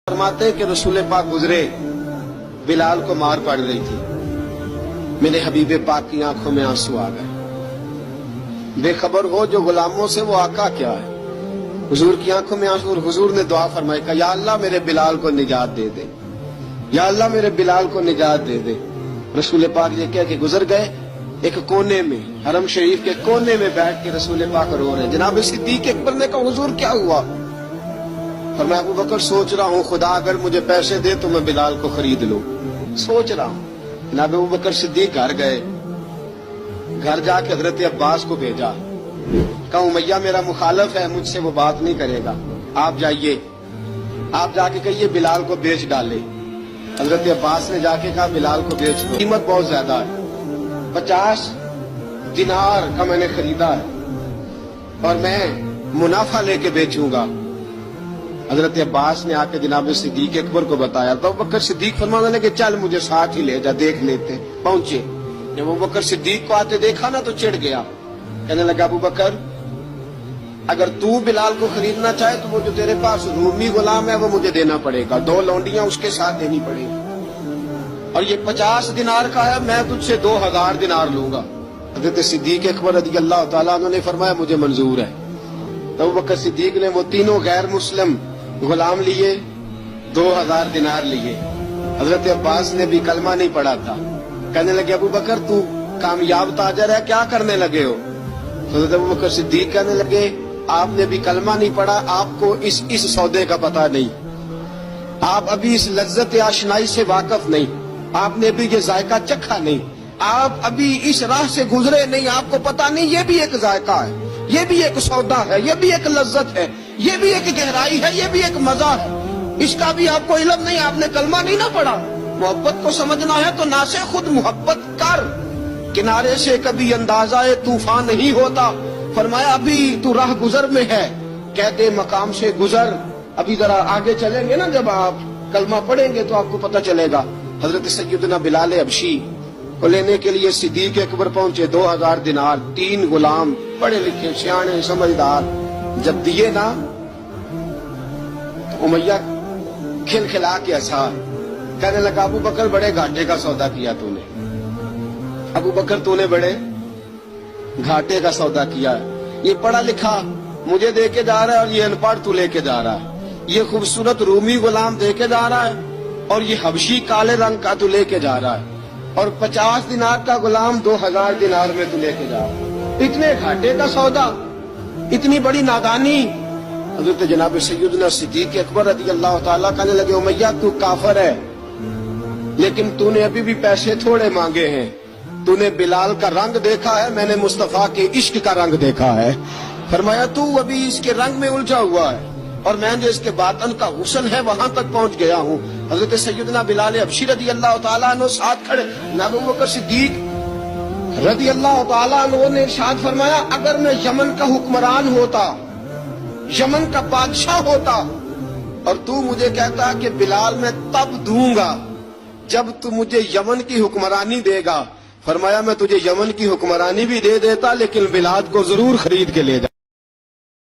फरमाते हैं कि रसूल पाक गुजरे, बिलाल को मार पड़ रही थी, मेरे हबीब पाक की आंखों में आंसू आ गए। बेखबर हो जो गुलामों से वो आका क्या है। हुजूर की आंखों में आंसू, और हुजूर ने दुआ फरमाई कि या अल्लाह मेरे बिलाल को निजात दे दे, या अल्लाह मेरे बिलाल को निजात दे दे। रसूल पाक ये कह के गुजर गए। एक कोने में, हरम शरीफ के कोने में बैठ के रसूल पाक रो रहे। जनाब सिद्दीक अकबर ने कहा हुजूर क्या हुआ? फरमाया अबू बकर सोच रहा हूँ खुदा अगर मुझे पैसे दे तो मैं बिलाल को खरीद लूं, सोच रहा हूँ। जनाब अबू बकर सिद्दीक घर गए, घर जाके हजरत अब्बास को भेजा, कहा उमैया मेरा मुखालिफ है, मुझसे वो बात नहीं करेगा, आप जाइए, आप जाके कहिए बिलाल को बेच डाले। हजरत अब्बास ने जाके कहा बिलाल को बेच दो, कीमत बहुत ज्यादा है, 50 दिनार का मैंने खरीदा है और मैं मुनाफा लेके बेचूंगा। हजरत अब्बास ने आके जनाब सिद्दीक अकबर को बताया तो अबू बकर सिद्दीक फरमाने लगे चल मुझे साथ ही ले जा, देख लेते। पहुंचे, जब अबू बकर सिद्दीक को आते देखा ना तो चिढ़ गया, कहने लगा अबू बकर अगर तू बिलाल को खरीदना चाहे तो वो जो तेरे पास रूमी गुलाम है वो मुझे देना पड़ेगा, 2 लौंडियां उसके साथ देनी पड़ेगी, और ये 50 दिनार का है, मैं तुझसे 2000 दिनार लूंगा। हजरत सिद्दीक अकबर रज़ी अल्लाह तआला अन्हु ने फरमाया मुझे मंजूर है। तो अबू बकर सिद्दीक ने वो तीनों गैर मुस्लिम गुलाम लिए, 2000 दिनार लिए। हजरत अब्बास ने भी कलमा नहीं पढ़ा था, कहने लगे अबू बकर तू कामयाब ताजर है, क्या करने लगे हो? तो हजरत अबू बकर सिद्दीक कहने लगे आपने भी कलमा नहीं पढ़ा, आपको इस सौदे का पता नहीं, आप अभी इस लज्जत आशनाई से वाकिफ नहीं, आपने भी ये जायका चखा नहीं, आप अभी इस राह से गुजरे नहीं, आपको पता नहीं ये भी एक जायका है, ये भी एक सौदा है, ये भी एक लज्जत है, ये भी एक गहराई है, ये भी एक मजा है, इसका भी आपको इल्म नहीं, आपने कलमा नहीं ना पढ़ा। मोहब्बत को समझना है तो ना से खुद मोहब्बत कर, किनारे से कभी अंदाजा तूफान नहीं होता। फरमाया अभी तू राह गुजर में है, कहते मकाम से गुजर, अभी जरा आगे चलेंगे ना, जब आप कलमा पढ़ेंगे तो आपको पता चलेगा। हजरत सैयदना बिलाल हबशी को लेने के लिए सिद्दीक अकबर पहुंचे, 2000 दिनार, 3 गुलाम, पढ़े लिखे सियाने समझदार, जब दिए ना तो उमैया खिलखिला के हंसा, कहने लगा अबू बकर बड़े घाटे का सौदा किया तूने, अबू बकर तूने बड़े घाटे का सौदा किया, ये पढ़ा लिखा मुझे दे के जा रहा है और ये अनपढ़ तू लेके जा रहा है, ये खूबसूरत रूमी गुलाम दे के जा रहा है और ये हबशी काले रंग का तू लेके जा रहा है, और 50 दिनार का गुलाम 2000 दिनार में तू लेके जा रहा है, इतने घाटे का सौदा, इतनी बड़ी नादानी। हजरत जनाब सैयदना सिद्दीक अकबर रज़ी अल्लाह तआला कहने लगे उमैया तू काफिर है, लेकिन तूने अभी भी पैसे थोड़े मांगे हैं, तूने बिलाल का रंग देखा है, मैंने मुस्तफा के इश्क का रंग देखा है। फरमाया तू अभी इसके रंग में उलझा हुआ है और मैं जो इसके बातन का हुस्न है वहां तक पहुंच गया हूँ। हजरत सैयदना बिलाल हबशी रज़ी अल्लाह तआला अन्हु साथ खड़े, अबू बकर सिद्दीक रज़ी अल्लाह तआला अन्हु ने इरशाद फरमाया अगर मैं यमन का हुक्मरान होता, यमन का बादशाह होता और तू मुझे कहता कि बिलाल मैं तब दूंगा जब तू मुझे यमन की हुक्मरानी देगा, फरमाया मैं तुझे यमन की हुक्मरानी भी दे देता लेकिन बिलाल को जरूर खरीद के ले जा।